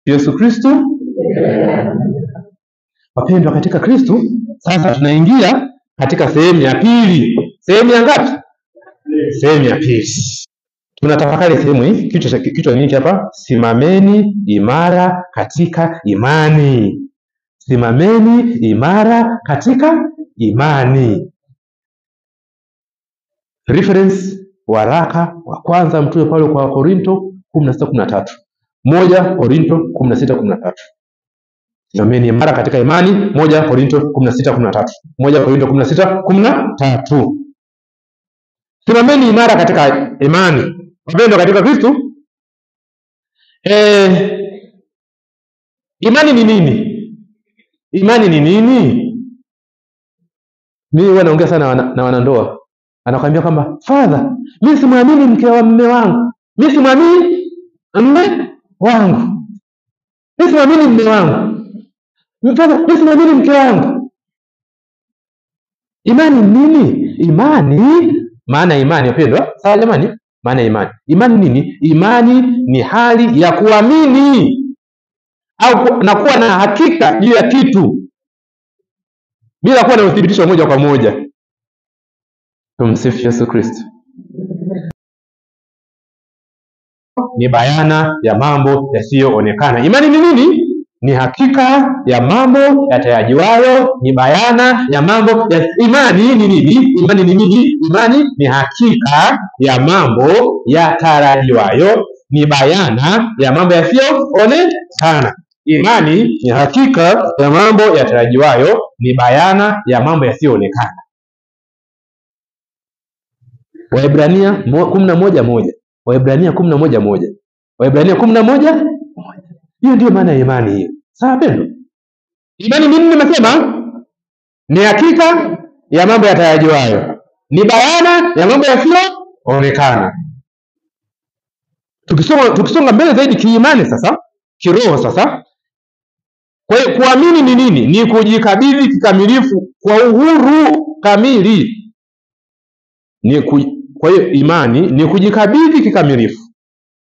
Yesu Kristo. Wapendwa katika Kristo, sasa tunaingia katika sehemu ya pili. Sehemu ya ngapi? Sehemu ya pili. Tunatafakari sehemu hii, kichwa nini hapa? Simameni imara katika imani. Simameni imara katika imani. Reference waraka wa kwanza mtume Paulo kwa Korinto 16:13. 1 Korinto 16:13. Simameni imara katika imani. 1 Korinto 16:13. 1 Korinto 16:13. Simameni imara katika imani. Wapendwa katika Kristo, imani ni nini? Imani ni nini? Mimi huwa naongea sana na wanandoa. Anakuambia kwamba, "Father, mimi simwamini mke wa mume wangu. Mimi simwamini mume wangu. Mimi simwamini mume wangu. Mimi simwamini mke wangu." Imani ni nini? Imani, maana imani wapendwa, sawa jamani? Maana imani. Imani nini? Imani ni hali ya kuamini au na kuwa na hakika juu ya kitu bila kuwa na uthibitisho moja kwa moja. Tumsifu Yesu Kristo. Ni bayana ya mambo yasiyoonekana. Imani ni nini? Ni hakika ya mambo yatarajiwayo, ni bayana ya mambo ya... Imani ni nini? Imani ni nini? Imani ni hakika ya mambo yatarajiwayo, ni bayana ya mambo yasiyoonekana. Imani ni hakika ya mambo yatarajiwayo, ni bayana ya mambo yasiyoonekana. Waebrania 11:1. Waebrania 11:1. Waebrania 11:1. Hiyo ndio maana ya imani hiyo. Sawa pendo? Imani nini nimesema? Ni hakika ya mambo yatarajiwayo, ni bayana ya mambo yasiyoonekana. Tukisonga mbele zaidi kiimani sasa, kiroho sasa. Kwa hiyo kuamini ni nini? Ni kujikabidhi kikamilifu kwa uhuru kamili. Kwa hiyo imani ni kujikabidhi kikamilifu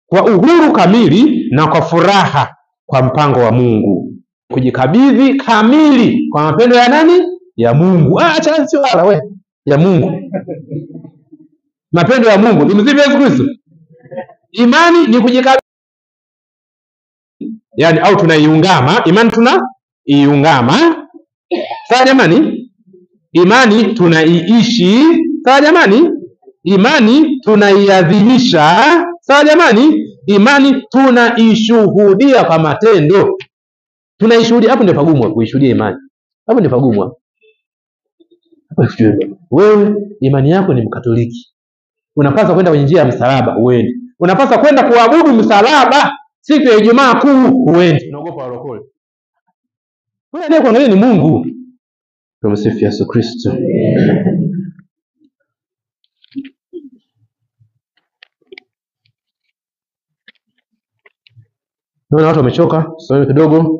kwa uhuru kamili na kwa furaha kwa mpango wa Mungu. Kujikabidhi kamili kwa mapendo ya nani? Ya Mungu. Acha sio wala wewe, ya Mungu. Mapendo ya Mungu. Tumsifu Yesu Kristo. Imani ni kujikabidhi, yani au tunaiungama. Imani tunaiungama. Sawa jamani? Imani tunaiishi. Sawa jamani? Imani tunaiadhimisha. Sawa jamani? Imani tunaishuhudia kwa matendo. Tunaishuhudia. Hapo ndio pagumu kuishuhudia imani. Hapo ndio pagumu. Wewe imani yako ni Mkatoliki, unapaswa kwenda kwenye njia ya msalaba, uende. Unapaswa kwenda kuabudu msalaba siku ya Ijumaa Kuu, uende. Unaogopa walokole. Wewe ndiye kuangalia ni Mungu. Tumsifu Yesu Kristo. Naona watu wamechoka, sasa kidogo.